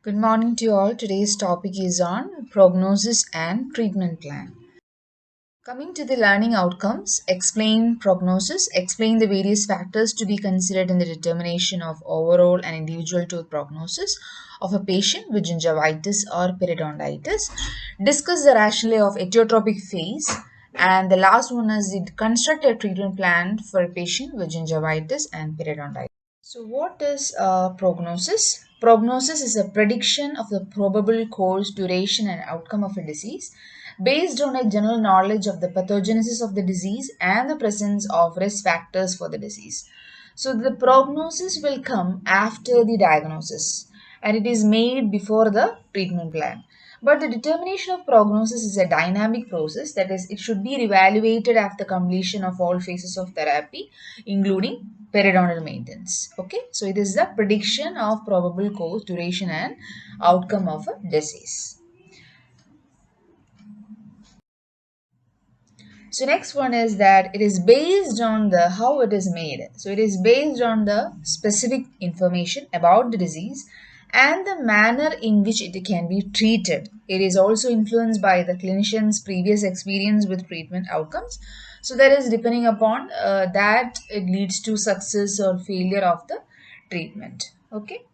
Good morning to you all. Today's topic is on prognosis and treatment plan. Coming to the learning outcomes, explain prognosis, explain the various factors to be considered in the determination of overall and individual tooth prognosis of a patient with gingivitis or periodontitis, discuss the rationale of etiotropic phase, and the last one is the construct a treatment plan for a patient with gingivitis and periodontitis. So, what is prognosis? Prognosis is a prediction of the probable course, duration, and outcome of a disease based on a general knowledge of the pathogenesis of the disease and the presence of risk factors for the disease. So, the prognosis will come after the diagnosis and it is made before the treatment plan. But the determination of prognosis is a dynamic process, that is, it should be evaluated after completion of all phases of therapy, including periodontal maintenance. Okay, so it is the prediction of probable course, duration, and outcome of a disease. So next one is that it is based on the how it is made. So it is based on the specific information about the disease and the manner in which it can be treated. It is also influenced by the clinician's previous experience with treatment outcomes. So that is depending upon that it leads to success or failure of the treatment. Okay.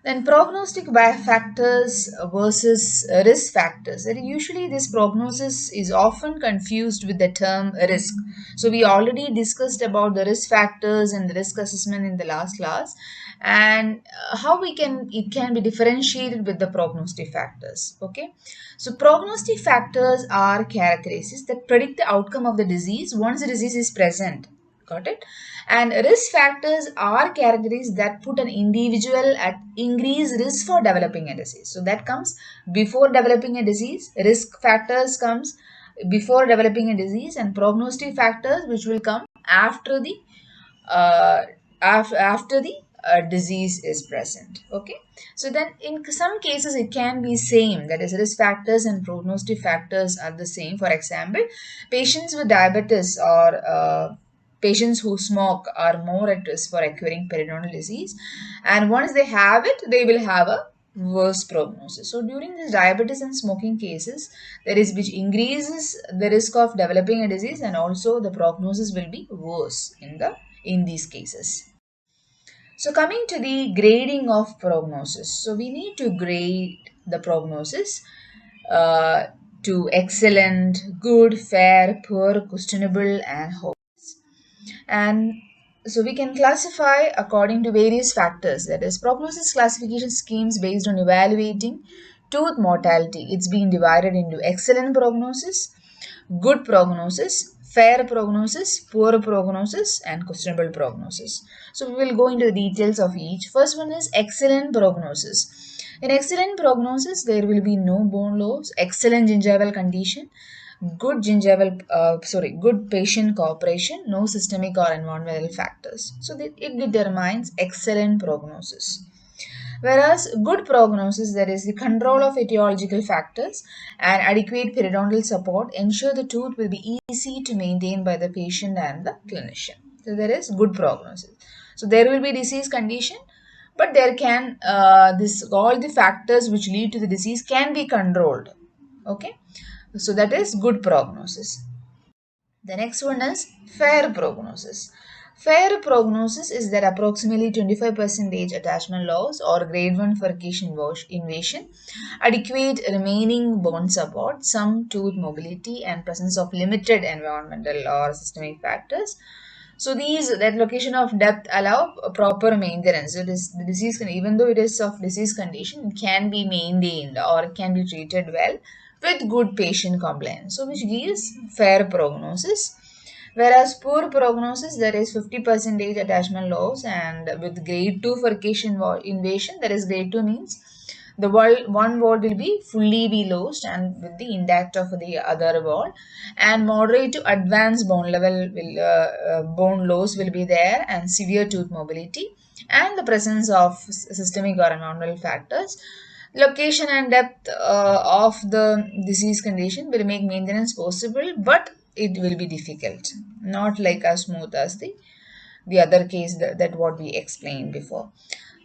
Then prognostic factors versus risk factors. And usually this prognosis is often confused with the term risk. So we already discussed about the risk factors and the risk assessment in the last class, and how it can be differentiated with the prognostic factors. Okay. So prognostic factors are characteristics that predict the outcome of the disease once the disease is present. Got it? And risk factors are categories that put an individual at increased risk for developing a disease. So that comes before developing a disease. Risk factors comes before developing a disease, and prognostic factors which will come after the uh, after the disease is present. Okay, so then in some cases it can be same, that is risk factors and prognostic factors are the same. For example, patients with diabetes or patients who smoke are more at risk for acquiring periodontal disease, and once they have it they will have a worse prognosis. So during this diabetes and smoking cases, there is which increases the risk of developing a disease, and also the prognosis will be worse in these cases. So coming to the grading of prognosis, so we need to grade the prognosis uh, to excellent, good, fair, poor, questionable, and hopeless. And so we can classify according to various factors. That is, prognosis classification schemes based on evaluating tooth mortality. It's being divided into excellent prognosis, good prognosis, fair prognosis, poor prognosis, and questionable prognosis. So we will go into the details of each. First one is excellent prognosis. In excellent prognosis, there will be no bone loss, excellent gingival condition, good patient cooperation, no systemic or environmental factors. So that it determines excellent prognosis. Whereas good prognosis, there is the control of etiological factors and adequate periodontal support ensure the tooth will be easy to maintain by the patient and the clinician. So there is good prognosis. So there will be disease condition, but there can this all the factors which lead to the disease can be controlled. Okay, so that is good prognosis. The next one is fair prognosis. Fair prognosis is that approximately 25% attachment loss or grade 1 furcation invasion, adequate remaining bone support, some tooth mobility, and presence of limited environmental or systemic factors. So that location of depth allow proper maintenance. So this the disease can, even though it is of disease condition, it can be maintained or it can be treated well with good patient compliance. So which gives fair prognosis. Whereas poor prognosis, there is 50% attachment loss and with grade 2 furcation invasion, that is grade 2 means the one wall will be fully be lost and with the intact of the other wall, and moderate to advanced bone loss will be there, and severe tooth mobility, and the presence of systemic or environmental factors. Location and depth of the disease condition will make maintenance possible, but it will be difficult, not like as smooth as the other case that what we explained before.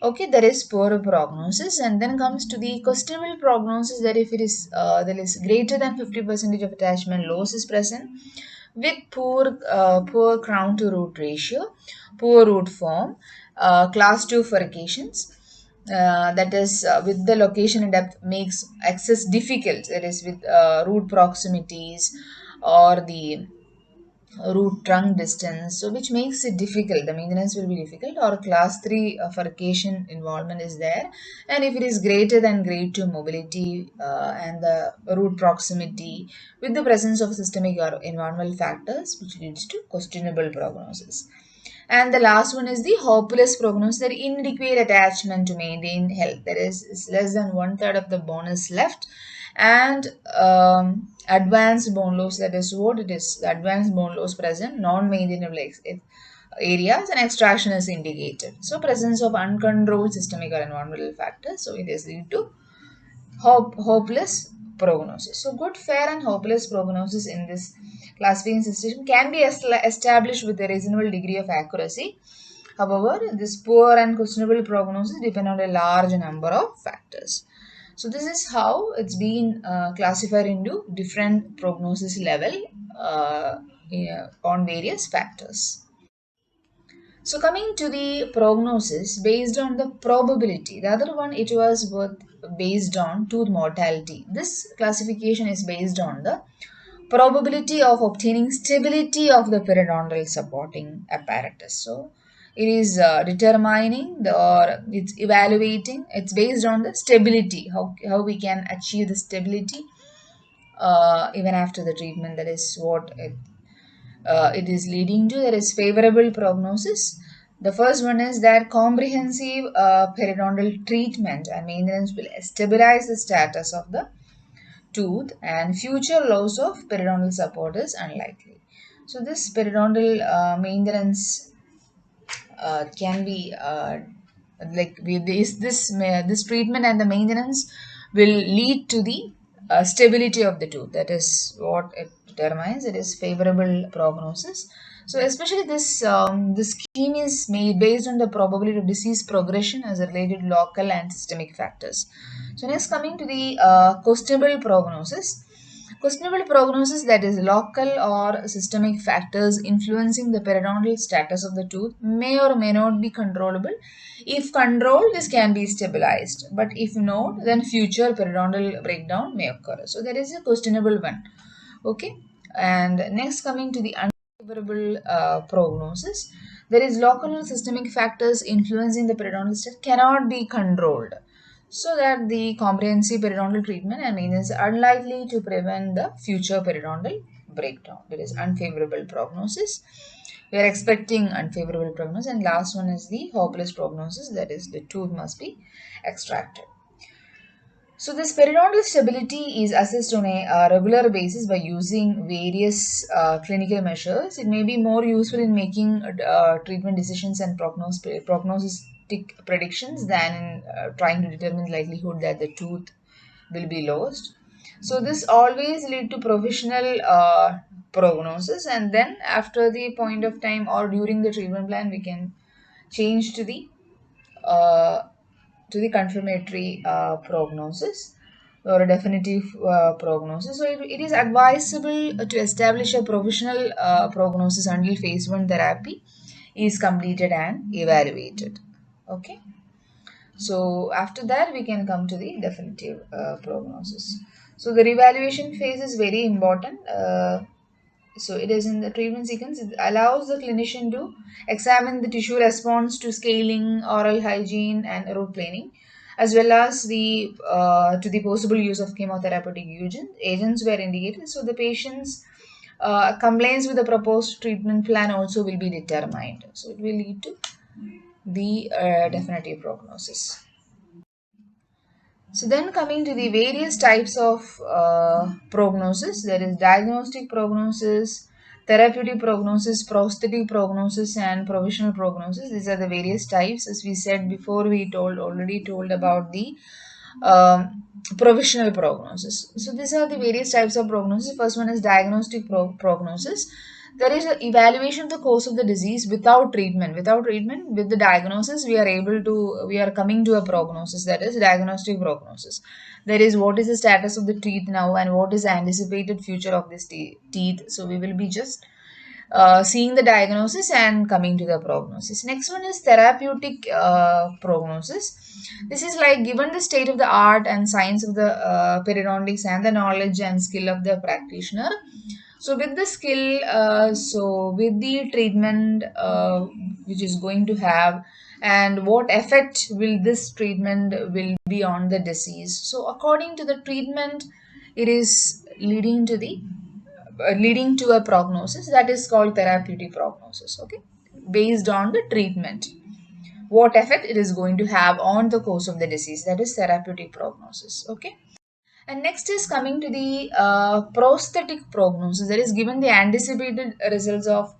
Okay, there is poor prognosis, and then comes to the questionable prognosis, that if it is there is greater than 50% of attachment loss is present with poor crown to root ratio, poor root form, class 2 furcations. That is with the location and depth makes access difficult. That is with root proximities or the root trunk distance, so which makes it difficult. The maintenance will be difficult, or class 3 furcation involvement is there. And if it is greater than grade 2 mobility and the root proximity with the presence of systemic or environmental factors, which leads to questionable prognosis. And the last one is the hopeless prognosis, that inadequate attachment to maintain health. There is less than one third of the bone is left, and advanced bone loss. That is what it is. Advanced bone loss present, non-maintainable areas, and extraction is indicated. So presence of uncontrolled systemic or environmental factors. So it is lead to hopeless prognosis. So good, fair, and hopeless prognosis in this classification system can be established with a reasonable degree of accuracy. However, this poor and questionable prognosis depend on a large number of factors. So this is how it's been classified into different prognosis level on various factors. So coming to the prognosis based on the probability, the other one it was based on tooth mortality. This classification is based on the probability of obtaining stability of the periodontal supporting apparatus. So it is determining or it's evaluating. It's based on the stability, how we can achieve the stability even after the treatment. That is what it is leading to. There is favorable prognosis. The first one is that comprehensive periodontal treatment and maintenance will stabilize the status of the tooth, and future loss of periodontal support is unlikely. So this periodontal maintenance can be this treatment and the maintenance will lead to the stability of the tooth. That is what it determines. It is favorable prognosis. So especially this scheme is made based on the probability of disease progression as related local and systemic factors. So next, coming to the questionable prognosis. Questionable prognosis, that is local or systemic factors influencing the periodontal status of the tooth, may or may not be controllable. If controlled, this can be stabilized, but if not, then future periodontal breakdown may occur. So that is a questionable one. Okay, and next, coming to the unfavorable prognosis, there is local or systemic factors influencing the periodontal state cannot be controlled, so that the comprehensive periodontal treatment and maintenance are unlikely to prevent the future periodontal breakdown. There is unfavorable prognosis. We are expecting unfavorable prognosis, and last one is the hopeless prognosis, that is the tooth must be extracted. So this periodontal stability is assessed on a regular basis by using various clinical measures. It may be more useful in making treatment decisions and prognostic predictions than in trying to determine the likelihood that the tooth will be lost. So this always lead to professional prognosis, and then after the point of time or during the treatment plan, we can change uh, to the confirmatory prognosis or a definitive prognosis. So it is advisable to establish a provisional prognosis until phase 1 therapy is completed and evaluated. Okay. So after that, we can come to the definitive prognosis. So the revaluation phase is very important. So it is in the treatment sequence. It allows the clinician to examine the tissue response to scaling, oral hygiene, and root planing, as well as the to the possible use of chemotherapeutic agents were indicated. So the patient's compliance with the proposed treatment plan also will be determined. So it will lead to the definitive prognosis. So then coming to the various types of prognosis, there is diagnostic prognosis, therapeutic prognosis, prosthetic prognosis, and provisional prognosis. These are the various types. As we said before, we already told about the provisional prognosis. So these are the various types of prognosis. First one is diagnostic prognosis. There is an evaluation of the course of the disease without treatment. Without treatment, with the diagnosis, we are coming to a prognosis, that is diagnostic prognosis. There is what is the status of the teeth now and what is the anticipated future of this teeth. So we will be just seeing the diagnosis and coming to the prognosis. Next one is therapeutic prognosis. This is like given the state of the art and science of the periodontics and the knowledge and skill of the practitioner. So with the skill, so with the treatment which is going to have, and what effect will this treatment will be on the disease. So according to the treatment, it is leading to a prognosis that is called therapeutic prognosis. Okay, based on the treatment, what effect it is going to have on the course of the disease, that is therapeutic prognosis. Okay. And next is coming to the prosthetic prognosis, that is given the anticipated results of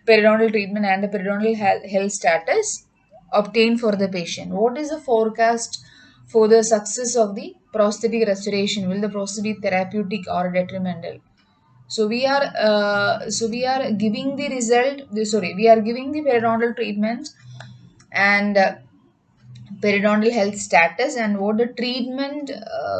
periodontal treatment and the periodontal health status obtained for the patient. What is the forecast for the success of the prosthetic restoration? Will the prosthetic be therapeutic or detrimental? So we are giving the result. Sorry, we are giving the periodontal treatment and periodontal health status and what the treatment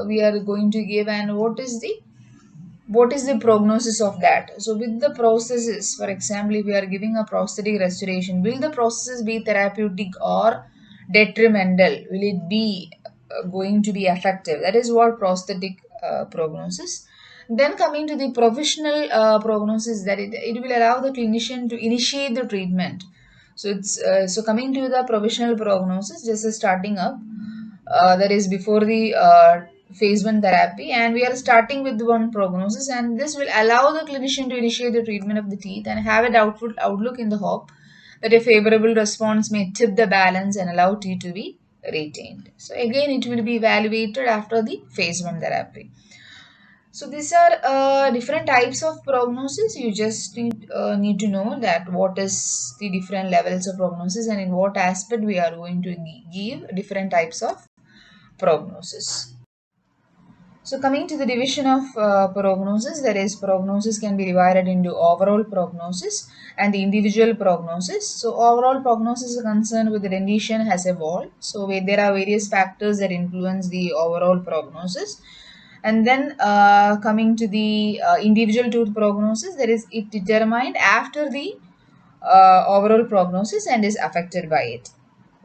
we are going to give and what is the prognosis of that. So with the processes, for example, if we are giving a prosthetic restoration, will the processes be therapeutic or detrimental? Will it be going to be effective? That is what prosthetic prognosis. Then coming to the professional prognosis, that it will allow the clinician to initiate the treatment. So it's so coming to the provisional prognosis, just starting up. That is before the phase one therapy, and we are starting with one prognosis, and this will allow the clinician to initiate the treatment of the teeth and have a doubtful outlook in the hope that a favorable response may tip the balance and allow teeth to be retained. So again, it will be evaluated after the phase one therapy. So these are different types of prognosis. You just need to know that what is the different levels of prognosis and in what aspect we are going to give different types of prognosis. So coming to the division of prognosis, there is prognosis can be divided into overall prognosis and the individual prognosis. So overall prognosis is concerned with the dentition has evolved. So there are various factors that influence the overall prognosis. And then coming to the individual tooth prognosis, there is it determined after the overall prognosis and is affected by it.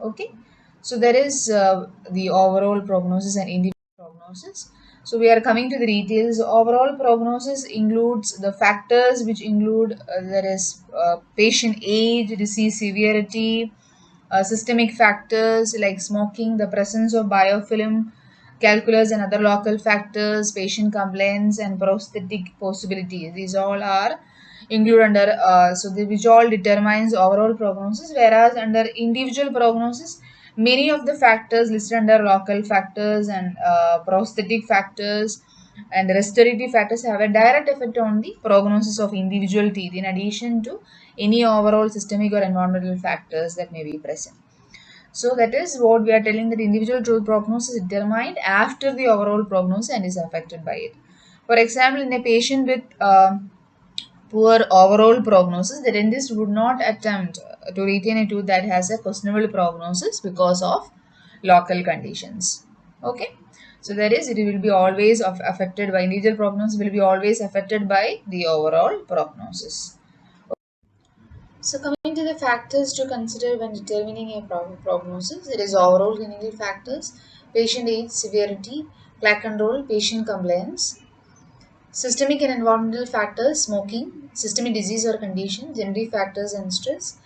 Okay, so there is the overall prognosis and individual prognosis. So we are coming to the details. Overall prognosis includes the factors which include there is patient age, disease severity, systemic factors like smoking, the presence of biofilm, calculus and other local factors, patient complaints and prosthetic possibilities. These all are included under which all determines overall prognosis, whereas under individual prognosis many of the factors listed under local factors and prosthetic factors and restorative factors have a direct effect on the prognosis of individual teeth in addition to any overall systemic or environmental factors that may be present. So that is what we are telling, that individual tooth prognosis is determined after the overall prognosis and is affected by it. For example, in a patient with poor overall prognosis, the dentist would not attempt to retain a tooth that has a questionable prognosis because of local conditions. Okay, so that is, it will be always affected by individual prognosis, will be always affected by the overall prognosis. So coming to the factors to consider when determining a prognosis, it is overall clinical factors, patient age, severity, plaque control, patient compliance, systemic and environmental factors, smoking, systemic disease or condition, genetic factors and stress,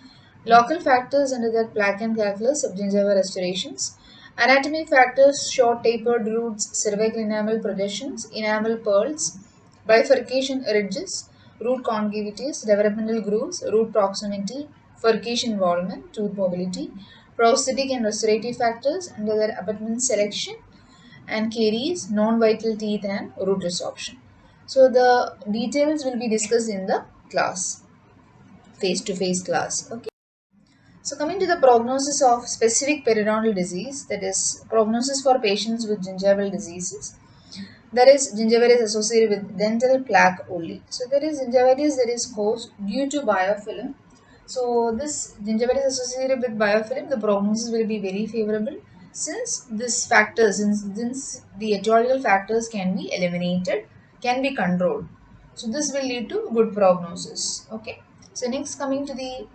local factors under that plaque and calculus, subgingival restorations, anatomic factors, short tapered roots, cervical enamel projections, enamel pearls, bifurcation ridges, root concavities, developmental grooves, root proximity, furcation involvement, tooth mobility, prosthetic and restorative factors under their abutment selection, and caries, non-vital teeth and root resorption. So the details will be discussed in the class, face-to-face class. Okay. So coming to the prognosis of specific periodontal disease, that is prognosis for patients with gingival diseases. There is gingivitis associated with dental plaque only. So there is gingivitis that is caused due to biofilm. So this gingivitis associated with biofilm, the prognosis will be very favorable since this factors, since the etiological factors can be eliminated, can be controlled. So this will lead to good prognosis. Okay. So next coming to the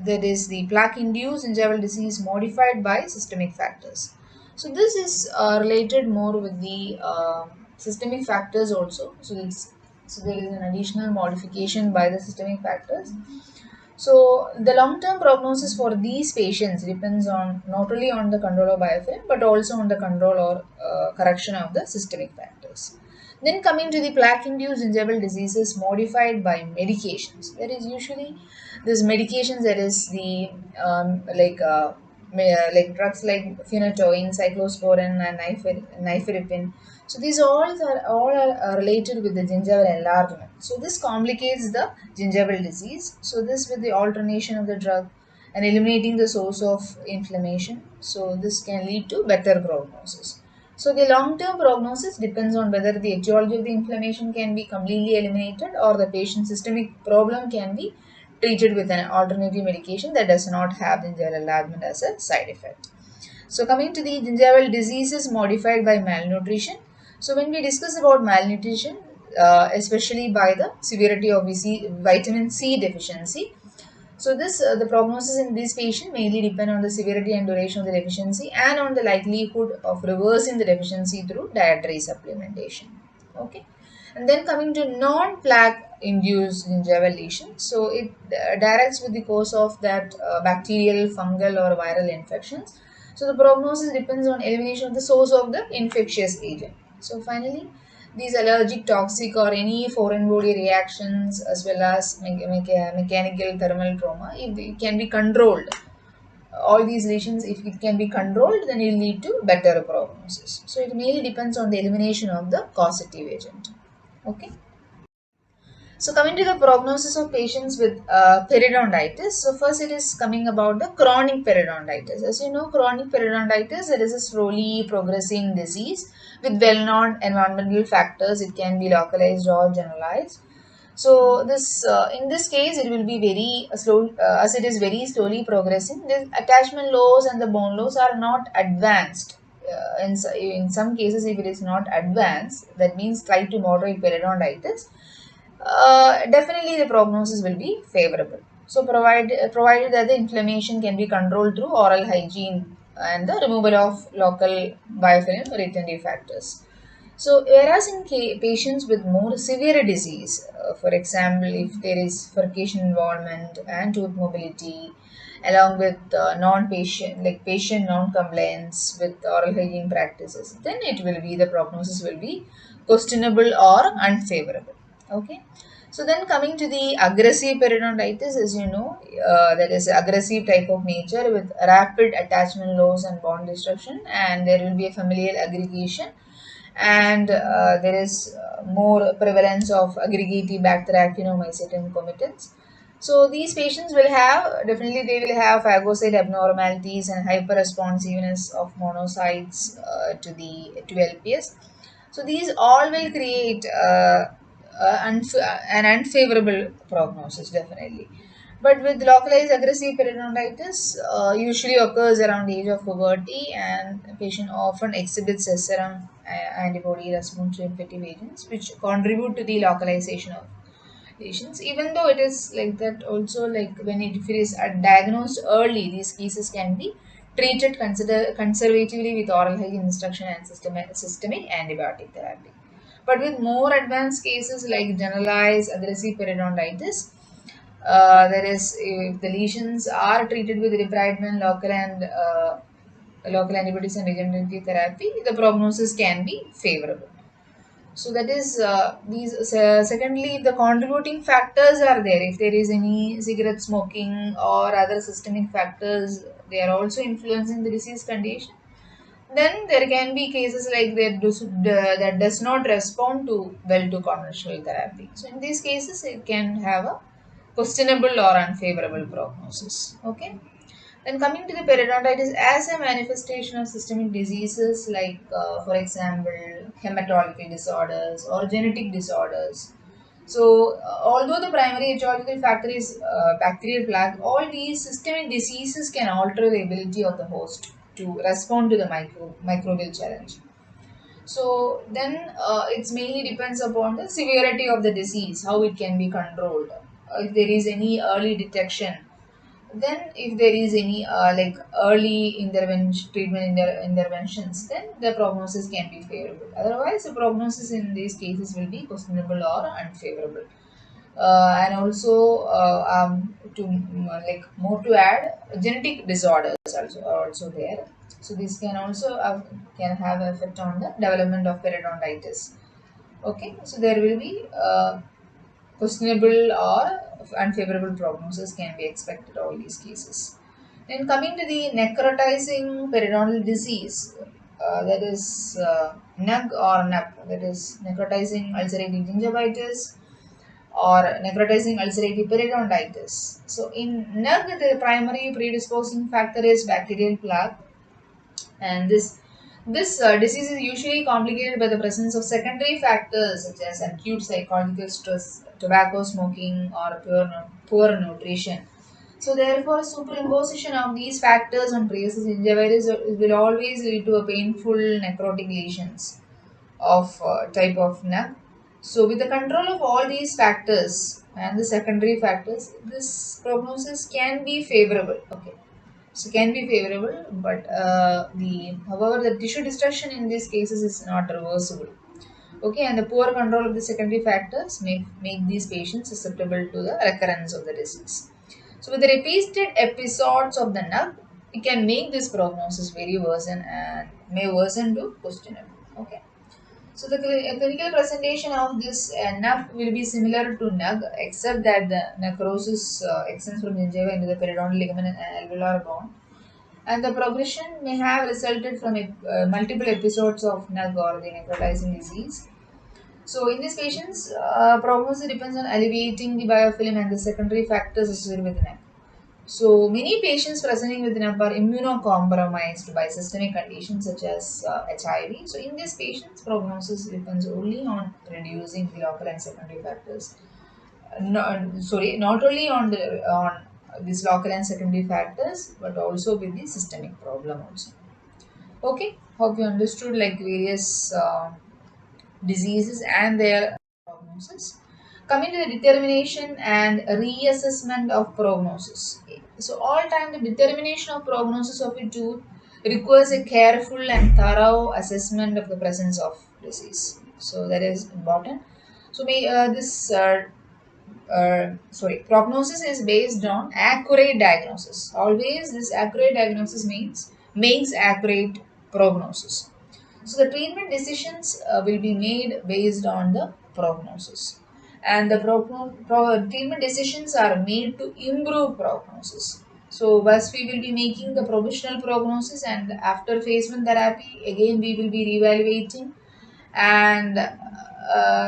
that is the plaque-induced gingival disease modified by systemic factors. So this is related more with the systemic factors also. So there is an additional modification by the systemic factors. So the long-term prognosis for these patients depends on not only on the control of biofilm but also on the control or correction of the systemic factors. Then coming to the plaque-induced gingival diseases modified by medications. There is usually this medications that is the like drugs like phenytoin, cyclosporin, and nifuripine. So these all are related with the gingival enlargement. So this complicates the gingival disease. So this with the alternation of the drug and eliminating the source of inflammation. So this can lead to better prognosis. So the long-term prognosis depends on whether the etiology of the inflammation can be completely eliminated or the patient's systemic problem can be treated with an alternative medication that does not have gingival enlargement as a side effect. So coming to the gingival diseases modified by malnutrition. So when we discuss about malnutrition, especially by the severity of vitamin C deficiency, so this the prognosis in this patient mainly depend on the severity and duration of the deficiency and on the likelihood of reversing the deficiency through dietary supplementation. Okay, and then coming to non-plaque induced gingival lesion. So it directs with the course of that bacterial, fungal, or viral infections. So the prognosis depends on elimination of the source of the infectious agent. So finally, these allergic, toxic, or any foreign body reactions, as well as mechanical thermal trauma, if it can be controlled, all these lesions, if it can be controlled, then it will lead to better prognosis. So it mainly depends on the elimination of the causative agent. Okay. So coming to the prognosis of patients with periodontitis. So first it is coming about the chronic periodontitis. As you know, chronic periodontitis, it is a slowly progressing disease with well-known environmental factors. It can be localized or generalized. So this in this case it will be very slow as it is very slowly progressing. The attachment loss and the bone loss are not advanced. In some cases, if it is not advanced, that means slight to moderate periodontitis, definitely the prognosis will be favorable. So provided that the inflammation can be controlled through oral hygiene and the removal of local biofilm retentive factors. So whereas in patients with more severe disease, for example, if there is furcation involvement and tooth mobility, along with non-patient like patient non-compliance with oral hygiene practices, then it will be the prognosis will be questionable or unfavorable. Okay. So then coming to the aggressive periodontitis, as you know, that is aggressive type of nature with rapid attachment loss and bond destruction, and there will be a familial aggregation, and there is more prevalence of aggregative bacteria actinomycetin comitans. So these patients will have, definitely they will have phagocyte abnormalities and hyperresponsiveness of monocytes to LPS. So these all will create an unfavorable prognosis definitely. But with localized aggressive periodontitis, usually occurs around the age of puberty, and the patient often exhibits a serum antibody response to infective agents, which contribute to the localization of lesions. Even though it is like that, also like when if it is diagnosed early, these cases can be treated conservatively with oral hygiene instruction and systemic antibiotic therapy. But with more advanced cases like generalized aggressive periodontitis, there is if the lesions are treated with debridement, local antibiotics and regenerative therapy, the prognosis can be favorable. So that is secondly, if the contributing factors are there, if there is any cigarette smoking or other systemic factors, they are also influencing the disease condition. Then there can be cases like that does not respond to well to conventional therapy. So in these cases, it can have a questionable or unfavorable prognosis. Okay. Then coming to the periodontitis as a manifestation of systemic diseases like, for example, hematological disorders or genetic disorders. So, although the primary etiological factor is bacterial plaque, all these systemic diseases can alter the ability of the host to respond to the microbial challenge. So then it's mainly depends upon the severity of the disease, how it can be controlled. If there is any early detection, then if there is any like early intervention interventions, then the prognosis can be favorable. Otherwise, the prognosis in these cases will be questionable or unfavorable. And also to like more to add, genetic disorders also are also there. So this can also can have effect on the development of periodontitis. Okay, so there will be questionable or unfavorable prognosis can be expected all these cases. Then coming to the necrotizing periodontal disease, that is NUG or NUP, that is necrotizing ulcerative gingivitis or necrotizing ulcerative periodontitis. So in NUG, the primary predisposing factor is bacterial plaque, and this disease is usually complicated by the presence of secondary factors such as acute psychological stress, tobacco smoking, or poor nutrition. So therefore, superimposition of these factors on previous gingivitis will always lead to a painful necrotic lesions of type of NAC. So with the control of all these factors and the secondary factors, this prognosis can be favorable. Okay, so can be favorable, but the however the tissue destruction in these cases is not reversible. Okay, and the poor control of the secondary factors make these patients susceptible to the recurrence of the disease. So with the repeated episodes of the NUG, it can make this prognosis very worsen and may worsen to questionable. Okay. So the clinical presentation of this NUP will be similar to NUG, except that the necrosis extends from gingiva into the periodontal ligament and alveolar bone, and the progression may have resulted from multiple episodes of NUG or the necrotizing disease. So in these patients, prognosis depends on alleviating the biofilm and the secondary factors associated with NUG. So many patients presenting with NAP are immunocompromised by systemic conditions such as HIV. So in these patients, prognosis depends only on reducing the local and secondary factors. Not only on these local and secondary factors, but also with the systemic problem also. Okay, hope you understood like various diseases and their prognosis. Coming to the determination and reassessment of prognosis. So, all time the determination of prognosis of a tooth requires a careful and thorough assessment of the presence of disease. So, that is important. So, prognosis is based on accurate diagnosis. Always, this accurate diagnosis means makes accurate prognosis. So the treatment decisions will be made based on the prognosis, and the treatment decisions are made to improve prognosis. So first we will be making the provisional prognosis, and after phase one therapy, again we will be reevaluating, and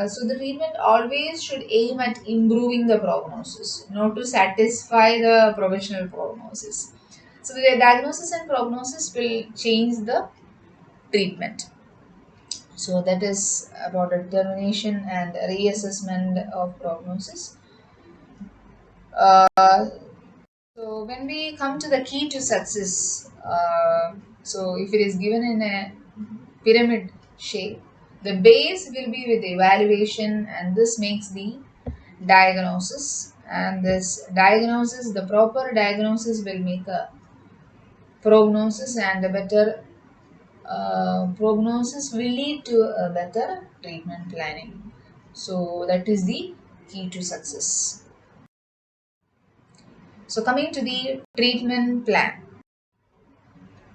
so the treatment always should aim at improving the prognosis, not to satisfy the provisional prognosis. So the diagnosis and prognosis will change the treatment. So that is about determination and reassessment of prognosis. Uh, so when we come to the key to success, so if it is given in a pyramid shape, the base will be with evaluation, and this makes the diagnosis. And this diagnosis, the proper diagnosis will make a prognosis, and a better prognosis will lead to a better treatment planning. So that is the key to success. So coming to the treatment plan.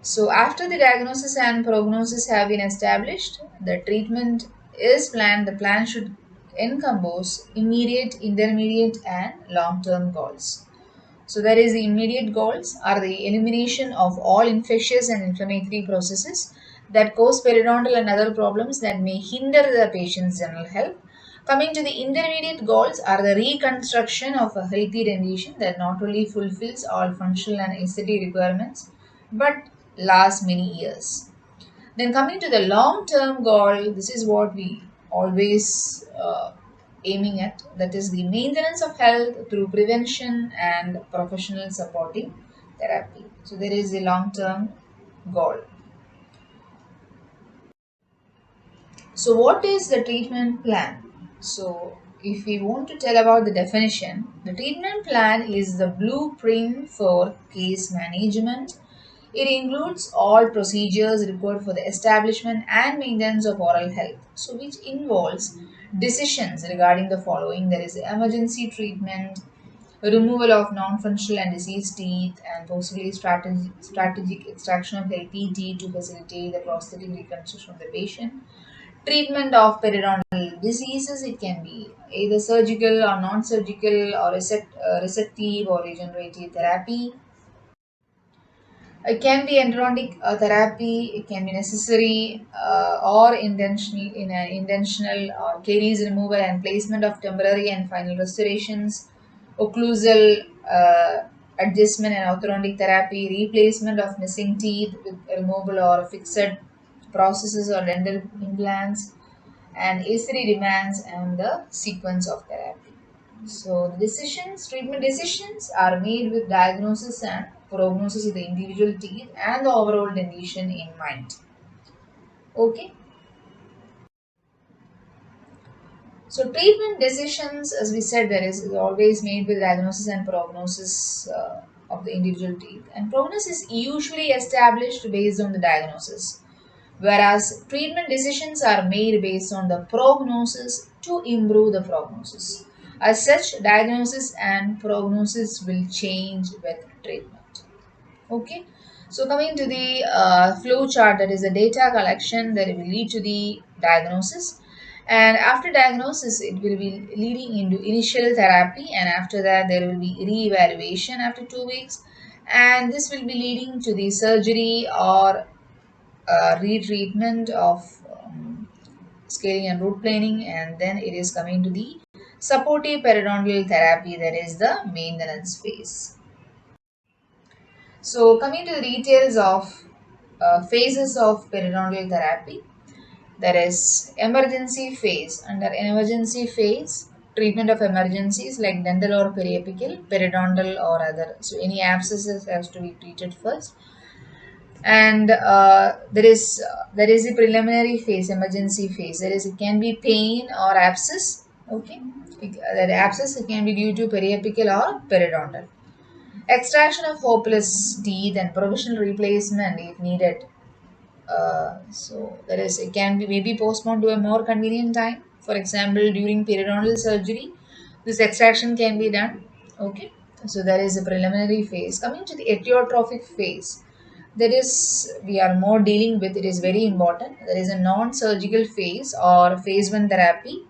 So after the diagnosis and prognosis have been established, the treatment is planned. The plan should encompass immediate, intermediate, and long-term goals. So there is the immediate goals are the elimination of all infectious and inflammatory processes that cause periodontal and other problems that may hinder the patient's general health. Coming to the intermediate goals are the reconstruction of a healthy dentition that not only fulfills all functional and aesthetic requirements but lasts many years. Then coming to the long-term goal, this is what we always aiming at. That is the maintenance of health through prevention and professional supporting therapy. So there is a long-term goal. So what is the treatment plan? So if we want to tell about the definition, the treatment plan is the blueprint for case management. It includes all procedures required for the establishment and maintenance of oral health, so which involves decisions regarding the following. There is emergency treatment, removal of non-functional and diseased teeth, and possibly strategic extraction of healthy teeth to facilitate the prosthetic reconstruction of the patient. Treatment of periodontal diseases, it can be either surgical or non-surgical or resective or regenerative therapy. It can be endodontic therapy. It can be necessary or intentional in an intentional caries removal and placement of temporary and final restorations, occlusal adjustment and orthodontic therapy, replacement of missing teeth with removal or fixed processes or dental implants, and aesthetic demands and the sequence of therapy. So the decisions, treatment decisions are made with diagnosis and prognosis of the individual teeth and the overall dentition in mind. Okay. So treatment decisions, as we said, there is always made with diagnosis and prognosis of the individual teeth, and prognosis is usually established based on the diagnosis, whereas treatment decisions are made based on the prognosis to improve the prognosis. As such, diagnosis and prognosis will change with treatment. Okay, so coming to the flow chart, that is the data collection that will lead to the diagnosis, and after diagnosis it will be leading into initial therapy, and after that there will be re-evaluation after 2 weeks, and this will be leading to the surgery or retreatment of scaling and root planing, and then it is coming to the supportive periodontal therapy, that is the maintenance phase. So coming to the details of phases of periodontal therapy, there is emergency phase. Under emergency phase, treatment of emergencies like dental or periapical, periodontal or other. So any abscesses has to be treated first, and there is a preliminary phase, emergency phase. There is, it can be pain or abscess. Okay, that abscess, it can be due to periapical or periodontal. Extraction of hopeless teeth and provisional replacement if needed. So there is, it can be maybe postponed to a more convenient time. For example, during periodontal surgery, this extraction can be done. Okay, so there is a preliminary phase. Coming to the etiotrophic phase, that is we are more dealing with. It is very important. There is a non-surgical phase or phase one therapy.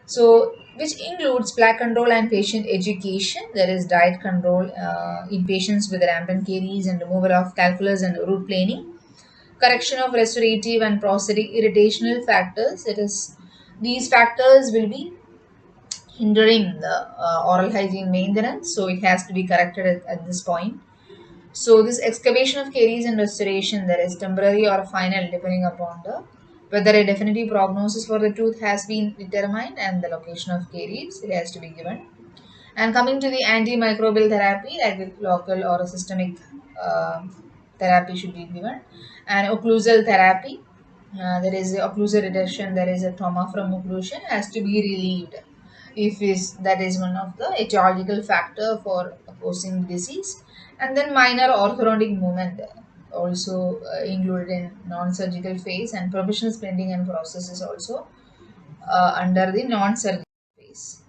So which includes plaque control and patient education. There is diet control in patients with rampant caries and removal of calculus and root planing, correction of restorative and prosthetic irritational factors. It is, these factors will be hindering the oral hygiene maintenance, so it has to be corrected at this point. So this excavation of caries and restoration, there is temporary or final depending upon the whether a definitive prognosis for the tooth has been determined and the location of caries, it has to be given. And coming to the antimicrobial therapy, like with local or a systemic uh, therapy should be given. And occlusal therapy, there is a occlusal reduction, there is a trauma from occlusion has to be relieved if is that is one of the etiological factor for causing disease. And then minor orthodontic movement also included in non-surgical phase, and provisional spending and processes also under the non-surgical phase.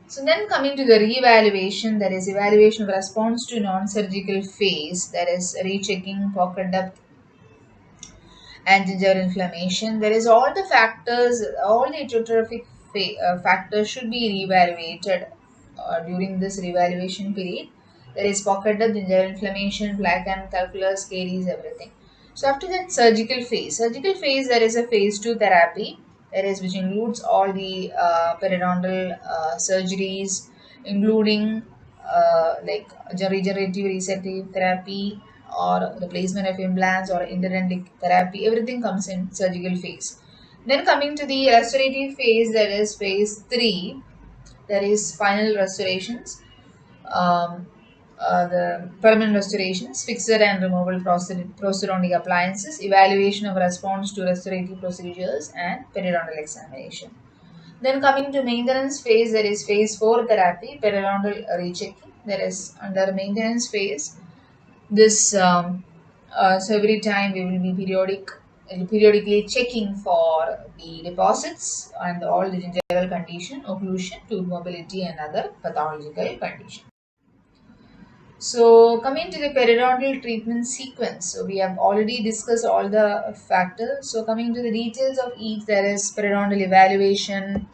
So then coming to the re-evaluation, there is evaluation of response to non-surgical phase, that is rechecking pocket depth and gingival inflammation. There is all the factors, all the etiotrophic factors should be re-evaluated during this re-evaluation period. There is pocket depth, gingival inflammation, plaque and calculus, caries, everything. So after that, surgical phase. Surgical phase, there is a phase 2 therapy. that is which includes all the periodontal surgeries, including like regenerative restorative therapy or replacement of implants or endodontic therapy. Everything comes in surgical phase. Then coming to the restorative phase, that is phase 3, that is final restorations, um, the permanent restorations, fixed and removable prosthodontic appliances, evaluation of response to restorative procedures, and periodontal examination. Then coming to maintenance phase, there is phase 4 therapy, periodontal rechecking. That is under maintenance phase. This so every time we will be periodically checking for the deposits and all the gingival condition, occlusion, tooth mobility, and other pathological condition. So coming to the periodontal treatment sequence, so we have already discussed all the factors. So coming to the details of each, there is periodontal evaluation.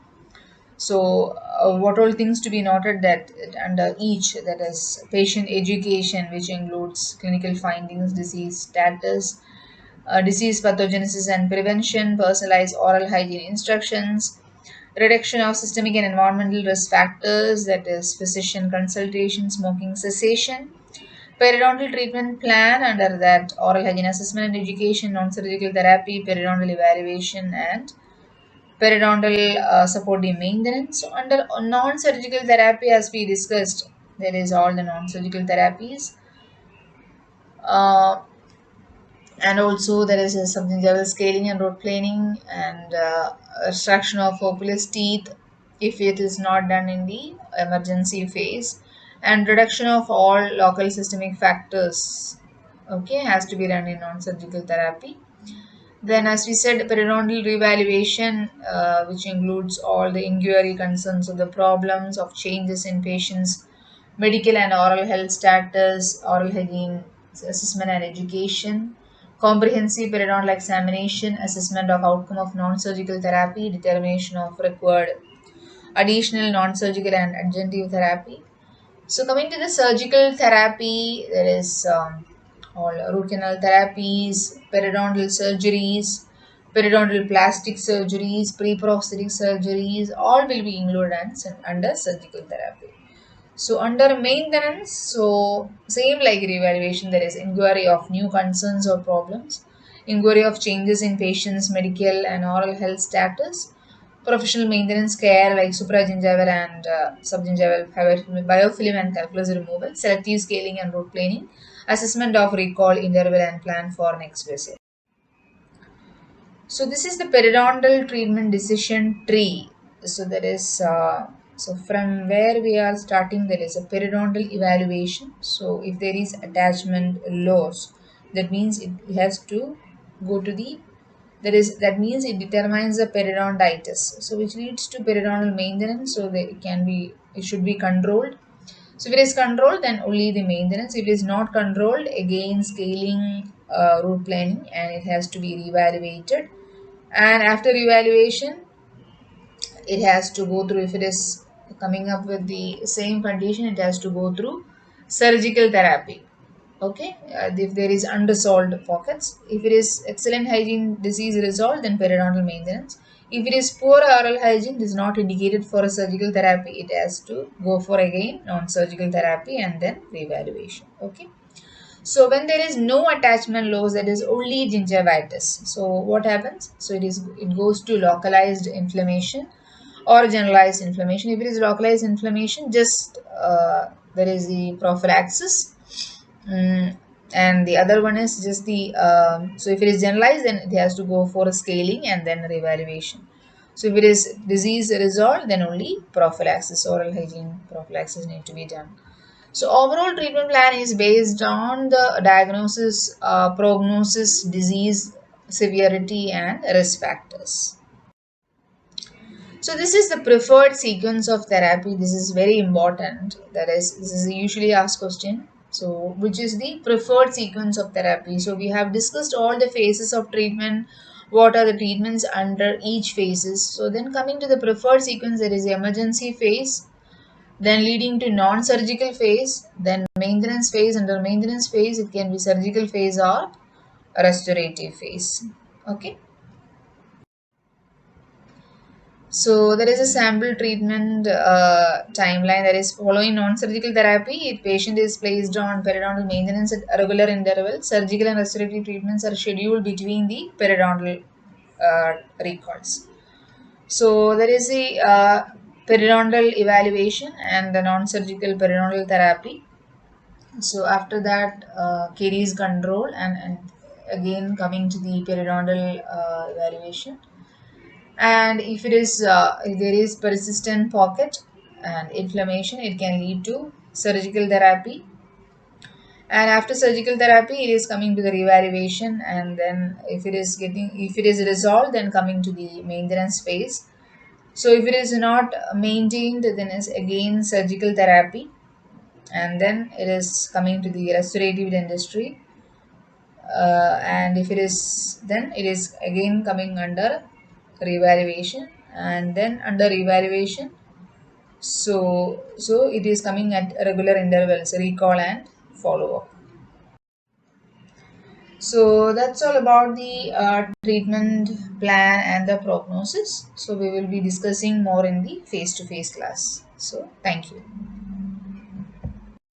So what all things to be noted that under each, that is patient education, which includes clinical findings, disease status, disease pathogenesis and prevention, personalized oral hygiene instructions, reduction of systemic and environmental risk factors, that is physician consultation, smoking cessation, periodontal treatment plan, under that oral hygiene assessment and education, non-surgical therapy, periodontal evaluation, and periodontal supportive maintenance. So under non-surgical therapy, as we discussed, there is all the non-surgical therapies. Uh, and also there is a subgingival scaling and root planing and extraction of opulous teeth if it is not done in the emergency phase, and reduction of all local systemic factors, okay, has to be done in non-surgical therapy. Then, as we said, periodontal reevaluation, which includes all the inquiry concerns of the problems of changes in patients' medical and oral health status, oral hygiene assessment and education, comprehensive periodontal examination, assessment of outcome of non-surgical therapy, determination of required additional non-surgical and adjunctive therapy. So coming to the surgical therapy, there is all root canal therapies, periodontal surgeries, periodontal plastic surgeries, pre-prosthetic surgeries, all will be included under surgical therapy. So under maintenance, so same like reevaluation, there is inquiry of new concerns or problems, inquiry of changes in patient's medical and oral health status, professional maintenance care like supragingival and subgingival biofilm and calculus removal, selective scaling and root planing, assessment of recall, interval, and plan for next visit. So this is the periodontal treatment decision tree. So there is so from where we are starting, there is a periodontal evaluation. So if there is attachment loss, that means it has to go to the, that means it determines the periodontitis. So which leads to periodontal maintenance. So it should be controlled. So if it is controlled, then only the maintenance. If it is not controlled, again scaling, root planing, and it has to be reevaluated. And after evaluation, it has to go through, if it is coming up with the same condition, it has to go through surgical therapy. Okay, if there is unresolved pockets, if it is excellent hygiene, disease resolved, then periodontal maintenance. If it is poor oral hygiene, it is not indicated for a surgical therapy, it has to go for again non-surgical therapy and then reevaluation. Okay. So when there is no attachment loss, that is only gingivitis. So what happens? So it goes to localized inflammation or generalized inflammation. If it is localized inflammation, just there is the prophylaxis, mm, and the other one is just the so if it is generalized, then it has to go for a scaling and then reevaluation. So if it is disease resolved, then only prophylaxis, oral hygiene prophylaxis need to be done. So overall treatment plan is based on the diagnosis, prognosis, disease severity, and risk factors. So this is the preferred sequence of therapy. This is very important. That is, this is a usually asked question. So which is the preferred sequence of therapy? So we have discussed all the phases of treatment. What are the treatments under each phases? So then coming to the preferred sequence, there is the emergency phase, then leading to non-surgical phase, then maintenance phase. Under maintenance phase, it can be surgical phase or restorative phase. Okay. So there is a sample treatment timeline that is following non-surgical therapy. If patient is placed on periodontal maintenance at regular intervals, surgical and restorative treatments are scheduled between the periodontal recalls. So there is a periodontal evaluation and the non-surgical periodontal therapy. So after that, caries control and again coming to the periodontal evaluation. And if there is persistent pocket and inflammation, it can lead to surgical therapy. And after surgical therapy, it is coming to the reevaluation, and then if it is resolved, then coming to the maintenance phase. So if it is not maintained, then is again surgical therapy, and then it is coming to the restorative dentistry. And if it is, then it is again coming under reevaluation, and then under evaluation, so it is coming at regular intervals, recall and follow up. So that's all about the treatment plan and the prognosis. So we will be discussing more in the face to face class. So thank you.